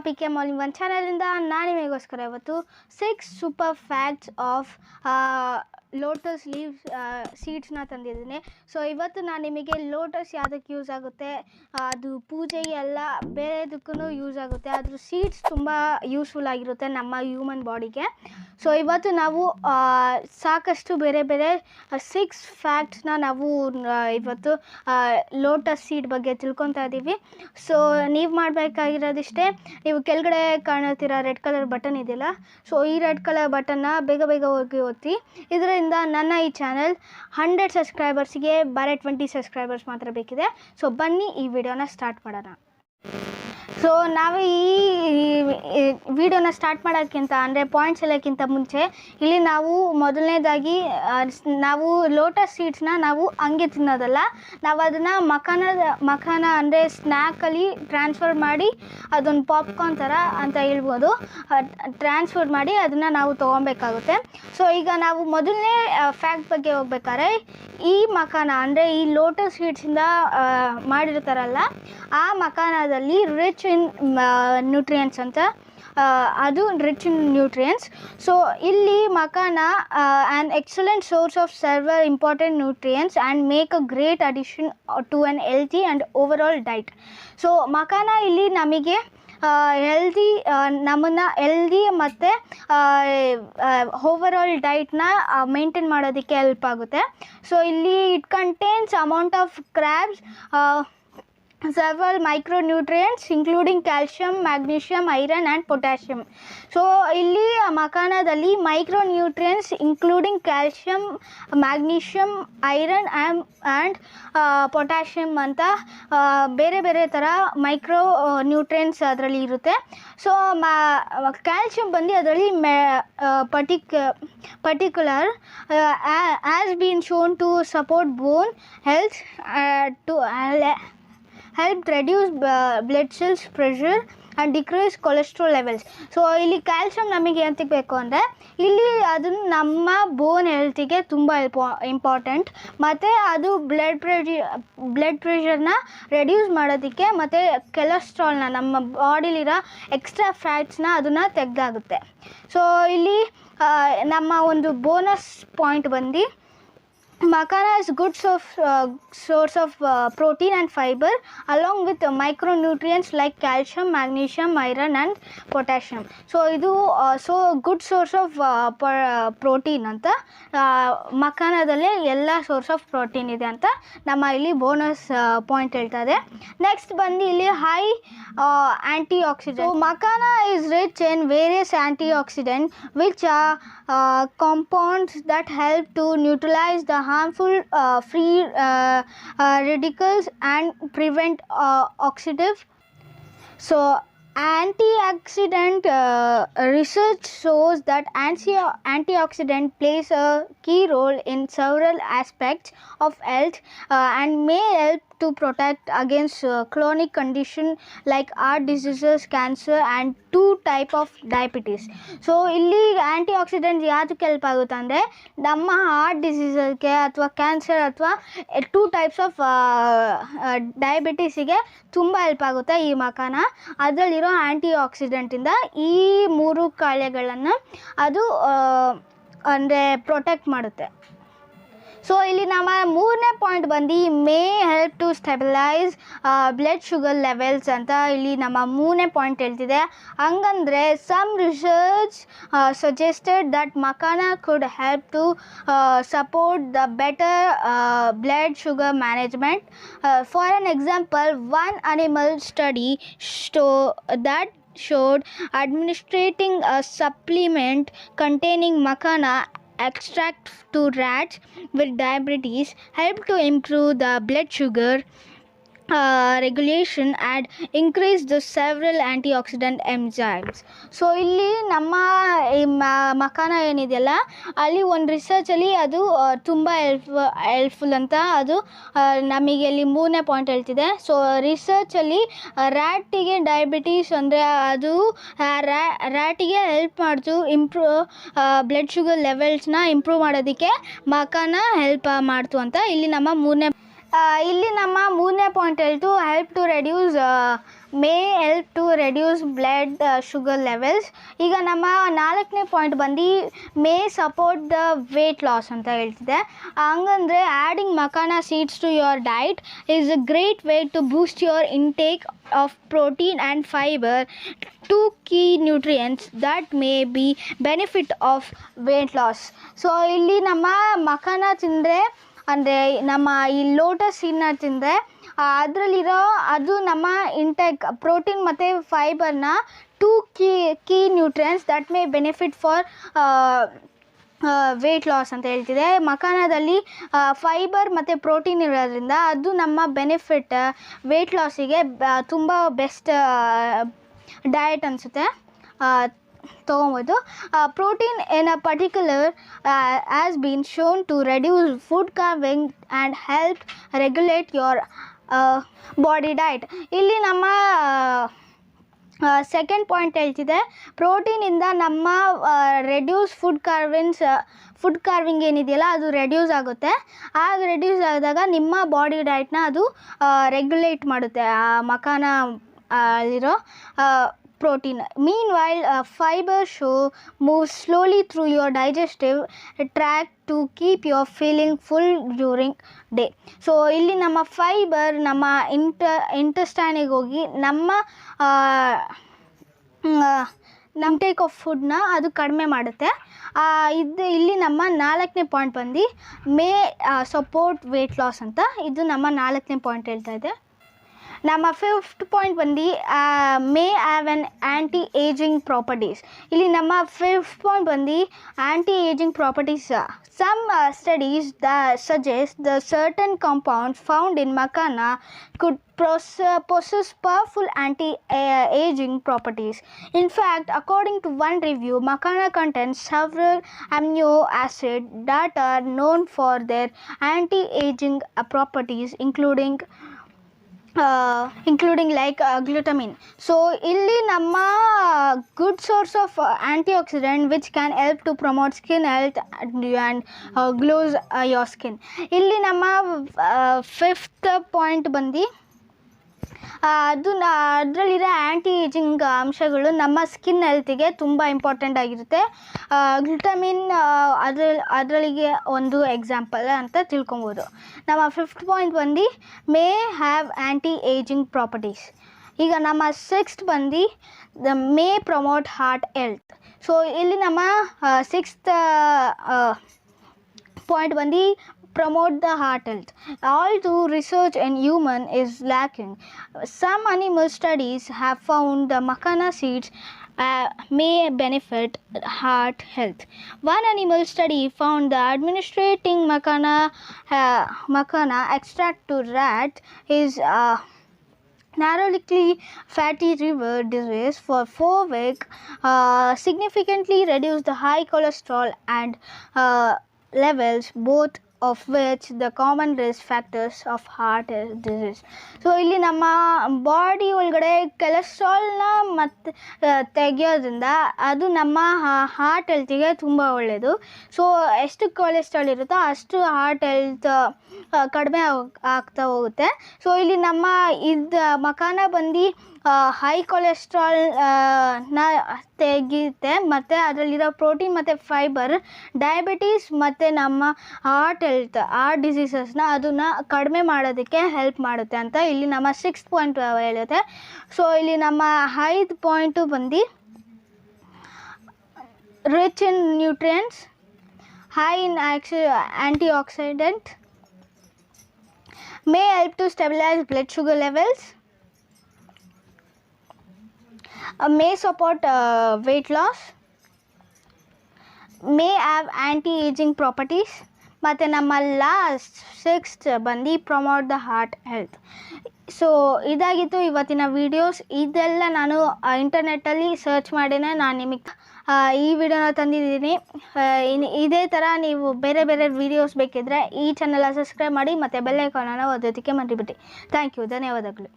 P K morning one ಚಾನಲಿಂದ ನಾನು ನಿಮಗೋಸ್ಕರ ಇವತ್ತು 6 super facts of lotus leaves ಸೀಡ್ಸ್ನ ತಂದಿದ್ದೀನಿ. ಸೊ ಇವತ್ತು ನಾನು ನಿಮಗೆ ಲೋಟಸ್ ಯಾವುದಕ್ಕೆ ಯೂಸ್ ಆಗುತ್ತೆ, ಅದು ಪೂಜೆಗೆ ಎಲ್ಲ ಬೇರೆದಕ್ಕೂ ಯೂಸ್ ಆಗುತ್ತೆ. ಅದ್ರ ಸೀಡ್ಸ್ ತುಂಬ ಯೂಸ್ಫುಲ್ ಆಗಿರುತ್ತೆ ನಮ್ಮ ಹ್ಯೂಮನ್ ಬಾಡಿಗೆ. ಸೊ ಇವತ್ತು ನಾವು ಸಾಕಷ್ಟು ಬೇರೆ ಬೇರೆ 6 ಫ್ಯಾಕ್ಟ್ಸ್ನ ನಾವು ಇವತ್ತು ಲೋಟಸ್ ಸೀಡ್ ಬಗ್ಗೆ ತಿಳ್ಕೊತಾ ಇದ್ದೀವಿ. ಸೊ ನೀವು ಮಾಡಬೇಕಾಗಿರೋದಿಷ್ಟೇ, ನೀವು ಕೆಳಗಡೆ ಕಾಣುತ್ತಿರೋ ರೆಡ್ ಕಲರ್ ಬಟನ್ ಇದೆಯಲ್ಲ, ಸೊ ಈ ರೆಡ್ ಕಲರ್ ಬಟನ್ನ ಬೇಗ ಬೇಗ ಹೋಗಿ ಒತ್ತಿ. ಇದರಿಂದ ನನ್ನ ಈ ಚಾನಲ್ 100 ಸಬ್ಸ್ಕ್ರೈಬರ್ಸ್ಗೆ ಬರೀ 20 ಸಬ್ಸ್ಕ್ರೈಬರ್ಸ್ ಮಾತ್ರ ಬೇಕಿದೆ. ಸೊ ಬನ್ನಿ ಈ ವಿಡಿಯೋನ ಸ್ಟಾರ್ಟ್ ಮಾಡೋಣ. ಸೊ ನಾವು ಈ ವಿಡಿಯೋನ ಸ್ಟಾರ್ಟ್ ಮಾಡೋಕ್ಕಿಂತ ಅಂದರೆ ಪಾಯಿಂಟ್ಸ್ ಎಲ್ಲಕ್ಕಿಂತ ಮುಂಚೆ ಇಲ್ಲಿ ನಾವು ಮೊದಲನೇದಾಗಿ ನಾವು ಲೋಟಸ್ ಸೀಡ್ಸ್ನ ನಾವು ಹಂಗೆ ತಿನ್ನೋದಲ್ಲ, ನಾವು ಅದನ್ನು ಮಖಾನ ಅಂದರೆ ಸ್ನ್ಯಾಕಲ್ಲಿ ಟ್ರಾನ್ಸ್ಫರ್ ಮಾಡಿ ಅದೊಂದು ಪಾಪ್ಕಾರ್ನ್ ಥರ ಅಂತ ಹೇಳ್ಬೋದು, ಟ್ರಾನ್ಸ್ಫರ್ ಮಾಡಿ ಅದನ್ನು ನಾವು ತೊಗೊಬೇಕಾಗುತ್ತೆ. ಸೊ ಈಗ ನಾವು ಮೊದಲನೇ ಫ್ಯಾಕ್ಟ್ ಬಗ್ಗೆ ಹೋಗ್ಬೇಕಾದ್ರೆ, ಈ ಮಖಾನ ಅಂದರೆ ಈ ಲೋಟಸ್ ಸೀಡ್ಸಿಂದ ಮಾಡಿರ್ತಾರಲ್ಲ, ಆ ಮಖಾನದಲ್ಲಿ ರಿಚ್ ಇನ್ ನ್ಯೂಟ್ರಿಯೆಂಟ್ಸ್ ಅಂತ, ಅದು ರಿಚ್ ಇನ್ ನ್ಯೂಟ್ರಿಯೆಂಟ್ಸ್. ಸೊ ಇಲ್ಲಿ makhana an excellent source of several important nutrients and make a great addition to an healthy and overall diet. So makhana ಇಲ್ಲಿ ನಮಗೆ ನಮ್ಮನ್ನು ಹೆಲ್ದಿ ಮತ್ತು ಓವರಾಲ್ ಡೈಟ್ನ ಮೇಂಟೈನ್ ಮಾಡೋದಕ್ಕೆ ಹೆಲ್ಪ್ ಆಗುತ್ತೆ. ಸೊ ಇಲ್ಲಿ it contains amount of carbs, several micronutrients including calcium, magnesium, iron and potassium. So ಇಲ್ಲಿ ಮಖಾನದಲ್ಲಿ micronutrients including calcium, magnesium, iron and potassium ಅಂತ ಬೇರೆ ಬೇರೆ ಥರ ಮೈಕ್ರೋ ನ್ಯೂಟ್ರಿಯೆಂಟ್ಸ್ ಅದರಲ್ಲಿ ಇರುತ್ತೆ. ಸೊ ಕ್ಯಾಲ್ಶಿಯಂ ಬಂದು ಅದರಲ್ಲಿ particular as been shown to support bone health, to help reduce blood cells pressure and decrease cholesterol levels. So ಇಲ್ಲಿ ಕ್ಯಾಲ್ಶಿಯಂ ನಮಗೆ ಎಂತಕ್ಕೆ ಬೇಕು ಅಂದರೆ, ಇಲ್ಲಿ ಅದನ್ನು ನಮ್ಮ ಬೋನ್ ಹೆಲ್ತಿಗೆ ತುಂಬ ಇಂಪಾರ್ಟೆಂಟ್, ಮತ್ತು ಅದು ಬ್ಲಡ್ ಪ್ರೆಷರ್ನ ರೆಡ್ಯೂಸ್ ಮಾಡೋದಕ್ಕೆ ಮತ್ತು ಕೊಲೆಸ್ಟ್ರಾಲ್ನ, ನಮ್ಮ ಬಾಡಿಲಿರೋ ಎಕ್ಸ್ಟ್ರಾ ಫ್ಯಾಟ್ಸ್ನ ಅದನ್ನು ತೆಗೆದಾಗುತ್ತೆ. ಸೊ ಇಲ್ಲಿ ನಮ್ಮ ಒಂದು ಬೋನಸ್ ಪಾಯಿಂಟ್ ಬಂದು, Makana is good source of protein and fiber along with micronutrients like calcium, magnesium, iron and potassium. So idu so good source of protein anta ಮಖಾನದಲ್ಲಿ ಎಲ್ಲ source of protein ಇದೆ ಅಂತ ನಮ್ಮ ಇಲ್ಲಿ bonus point ಹೇಳ್ತಾ ಇದೆ. Next ಬಂದು ಇಲ್ಲಿ high antioxidant. Makhana is rich in various antioxidant which compounds that help to neutralise the harmful free radicals and prevent oxidative. So antioxidant research shows that antioxidant plays a key role in several aspects of health and may help to protect against chronic condition like heart diseases, cancer and 2 type of diabetes. So ಇಲ್ಲಿ ಆ್ಯಂಟಿ accident ಯಾವುದಕ್ಕೆ help ಆಗುತ್ತೆ ಅಂದರೆ, ನಮ್ಮ heart ಡಿಸೀಸಸ್ಗೆ ಅಥವಾ cancer ಅಥವಾ 2 types of ಡಯಾಬಿಟೀಸಿಗೆ ತುಂಬ help ಆಗುತ್ತೆ ಈ ಮಖಾನ. ಅದರಲ್ಲಿರೋ ಆ್ಯಂಟಿ ಆಕ್ಸಿಡೆಂಟಿಂದ ಈ 3 ಕಾಯಿಲೆಗಳನ್ನು ಅದು ಅಂದರೆ ಪ್ರೊಟೆಕ್ಟ್ ಮಾಡುತ್ತೆ. ಸೊ ಇಲ್ಲಿ ನಮ್ಮ 3ನೇ ಪಾಯಿಂಟ್ ಬಂದು may help to stabilise blood sugar levels ಅಂತ ಇಲ್ಲಿ ನಮ್ಮ 3ನೇ ಪಾಯಿಂಟ್ ಹೇಳ್ತಿದೆ. ಹಂಗಂದರೆ some research suggested that makhana could help to support the better blood sugar management. For an example, one animal study that showed administering a supplement containing machana extract to rats with diabetes helped to improve the blood sugar regulation and increase the several antioxidant enzymes. So ಇಲ್ಲಿ ನಮ್ಮ ಈ ಮಖಾನ ಏನಿದೆಯಲ್ಲ, ಅಲ್ಲಿ ಒಂದು ರಿಸರ್ಚಲ್ಲಿ ಅದು ತುಂಬ helpful ಅಂತ ಅದು ನಮಗೆ ಇಲ್ಲಿ 3ನೇ ಪಾಯಿಂಟ್ ಹೇಳ್ತಿದೆ. ಸೊ ರಿಸರ್ಚಲ್ಲಿ ರ್ಯಾಟಿಗೆ ಡಯಾಬಿಟೀಸ್ ಅಂದರೆ ಅದು ರ್ಯಾಟಿಗೆ ಹೆಲ್ಪ್ ಮಾಡ್ತು ಬ್ಲಡ್ ಶುಗರ್ ಲೆವೆಲ್ಸ್ನ ಇಂಪ್ರೂವ್ ಮಾಡೋದಕ್ಕೆ ಮಖಾನ ಹೆಲ್ಪ್ ಮಾಡ್ತು ಅಂತ ಇಲ್ಲಿ ನಮ್ಮ 3ನೇ ಇಲ್ಲಿ ನಮ್ಮ 3ನೇ ಪಾಯಿಂಟ್ ಹೇಳ್ತು help to reduce may help to reduce blood sugar levels. ಈಗ ನಮ್ಮ 4ನೇ ಪಾಯಿಂಟ್ ಬಂದು may support the weight loss ಅಂತ ಹೇಳ್ತಿದೆ. ಹಂಗಂದರೆ adding makhana seeds to your diet is a great way to boost your intake of protein and fiber, two key nutrients that may be benefit of weight loss. So ಇಲ್ಲಿ ನಮ್ಮ ಮಕಾನ ತಿಂದರೆ ಅಂದರೆ ನಮ್ಮ ಈ lotus ಸೀಡ್ನ ತಿಂದರೆ ಅದರಲ್ಲಿರೋ ಅದು ನಮ್ಮ ಇಂಟೇಕ್ ಪ್ರೋಟೀನ್ ಮತ್ತು ಫೈಬರ್ನ two key nutrients that may benefit for wait loss ಅಂತ ಹೇಳ್ತಿದೆ. ಮಕಾನದಲ್ಲಿ ಫೈಬರ್ ಮತ್ತು ಪ್ರೋಟೀನ್ ಇರೋದ್ರಿಂದ ಅದು ನಮ್ಮ ಬೆನಿಫಿಟ್ ವೇಟ್ ಲಾಸಿಗೆ ತುಂಬ ಬೆಸ್ಟ್ ಡಯಟ್ ಅನಿಸುತ್ತೆ, ತೊಗೊಬೋದು. Protein in a particular has been shown to reduce food craving and help regulate your body diet. ಇಲ್ಲಿ ನಮ್ಮ ಸೆಕೆಂಡ್ ಪಾಯಿಂಟ್ ಹೇಳ್ತಿದೆ, ಪ್ರೋಟೀನಿಂದ ನಮ್ಮ ರೆಡ್ಯೂಸ್ ಫುಡ್ ಕಾರ್ವಿಂಗ್ ಏನಿದೆಯಲ್ಲ ಅದು ರೆಡ್ಯೂಸ್ ಆಗುತ್ತೆ. ಆಗ ರೆಡ್ಯೂಸ್ ಆದಾಗ ನಿಮ್ಮ ಬಾಡಿ ಡಯಟ್ನ ಅದು ರೆಗ್ಯುಲೇಟ್ ಮಾಡುತ್ತೆ ಆ ಮಕಾನ ಅಲ್ಲಿರೋ protein. Meanwhile, fiber moves slowly through your digestive tract to keep you feeling full during day. So ಇಲ್ಲಿ ನಮ್ಮ ಫೈಬರ್ ನಮ್ಮ ಇಂಟೆಸ್ಟೈನಿಗೆ ಹೋಗಿ ನಮ್ಮ ಟೇಕ್ ಆಫ್ ಫುಡ್ನ ಅದು ಕಡಿಮೆ ಮಾಡುತ್ತೆ. ಇಲ್ಲಿ ನಮ್ಮ 4ನೇ ಪಾಯಿಂಟ್ ಬಂದು ಮೇ ಸಪೋರ್ಟ್ ವೇಟ್ ಲಾಸ್ ಅಂತ. ಇದು ನಮ್ಮ 4ನೇ ಪಾಯಿಂಟ್ ಹೇಳ್ತಾ ಇದೆ. ನಮ್ಮ 5th ಪಾಯಿಂಟ್ ಬಂದು may have on anti ageing properties. ಇಲ್ಲಿ ನಮ್ಮ 5th ಪಾಯಿಂಟ್ ಬಂದು ಆ್ಯಂಟಿ ageing properties. Some studies that suggest the certain compounds found in macana could possess powerful anti-aging properties. In fact, according to one review, macana contains several amino acids that are known for their anti-aging properties, including like glutamine. So ಇಲ್ಲಿ ನಮ್ಮ good source of antioxidant which can help to promote skin health and glows your skin. ಇಲ್ಲಿ ನಮ್ಮ 5th point ಬಂದು ಅದರಲ್ಲಿರೋ ಆ್ಯಂಟಿ ageing ಅಂಶಗಳು ನಮ್ಮ skin ಹೆಲ್ತಿಗೆ ತುಂಬ ಇಂಪಾರ್ಟೆಂಟ್ ಆಗಿರುತ್ತೆ. ಗ್ಲುಟಮಿನ್ ಅದರಲ್ಲಿಗೆ ಒಂದು ಎಕ್ಸಾಂಪಲ್ ಅಂತ ತಿಳ್ಕೊಬೋದು. ನಮ್ಮ 5th ಪಾಯಿಂಟ್ ಬಂದು may have anti ageing properties. ಈಗ ನಮ್ಮ 6th ಬಂದು the May promote heart health. So ಇಲ್ಲಿ ನಮ್ಮ 6th ಪಾಯಿಂಟ್ ಬಂದು promote the heart health. Although research in human is lacking, some animal studies have found the macana seeds may benefit heart health. One animal study found that administering macana extract to rat is narrowly fatty liver disease for 4 weeks significantly reduced the high cholesterol and levels, both of which the common risk factors of heart disease. So ಇಲ್ಲಿ ನಮ್ಮ body ಒಳಗಡೆ ಕೊಲೆಸ್ಟ್ರಾಲ್ನ ಮತ್ತು ತೆಗೆಯೋದ್ರಿಂದ ಅದು ನಮ್ಮ heart ಹೆಲ್ತಿಗೆ ತುಂಬ ಒಳ್ಳೆಯದು. So ಎಷ್ಟು ಕೊಲೆಸ್ಟ್ರಾಲ್ ಇರುತ್ತೋ ಅಷ್ಟು ಹಾರ್ಟ್ ಹೆಲ್ತ್ ಕಡಿಮೆ ಆಗ್ತಾ ಹೋಗುತ್ತೆ. ಸೊ ಇಲ್ಲಿ ನಮ್ಮ ಮಕಾನ ಬಂದು ಹೈ ಕೊಲೆಸ್ಟ್ರಾಲ್ನ ತೆಗೆಯುತ್ತೆ ಮತ್ತು ಅದರಲ್ಲಿರೋ ಪ್ರೋಟೀನ್ ಮತ್ತು ಫೈಬರ್ ಡಯಾಬಿಟೀಸ್ ಮತ್ತು ನಮ್ಮ ಹಾರ್ಟ್ ಡಿಸೀಸಸ್ನ ಅದನ್ನು ಕಡಿಮೆ ಮಾಡೋದಕ್ಕೆ ಹೆಲ್ಪ್ ಮಾಡುತ್ತೆ ಅಂತ ಇಲ್ಲಿ ನಮ್ಮ 6th ಪಾಯಿಂಟ್ ಹೇಳುತ್ತೆ. ಸೊ ಇಲ್ಲಿ ನಮ್ಮ 5th ಪಾಯಿಂಟು ಬಂದು rich in nutrients, high in antioxidant, may help to stabilize blood sugar levels, may support weight loss, may have anti-aging properties, ಮತ್ತು ನಮ್ಮ ಲಾಸ್ಟ್ 6th ಬಂದು promote the heart health. So ಇದಾಗಿತ್ತು ಇವತ್ತಿನ videos. ಇದೆಲ್ಲ ನಾನು ಇಂಟರ್ನೆಟ್ಟಲ್ಲಿ search ಮಾಡಿನೇ ನಾನು ನಿಮಗೆ ಈ ವಿಡಿಯೋನ ತಂದಿದ್ದೀನಿ. ಇದೇ ಥರ ನೀವು ಬೇರೆ ಬೇರೆ ವೀಡಿಯೋಸ್ ಬೇಕಿದ್ದರೆ ಈ ಚಾನಲ್ನ ಸಬ್ಸ್ಕ್ರೈಬ್ ಮಾಡಿ ಮತ್ತು ಬೆಲ್ ಐಕಾನನ್ನು ಓದೋದಕ್ಕೆ ಮರಿಬೇಡಿ. ಥ್ಯಾಂಕ್ ಯು, ಧನ್ಯವಾದಗಳು.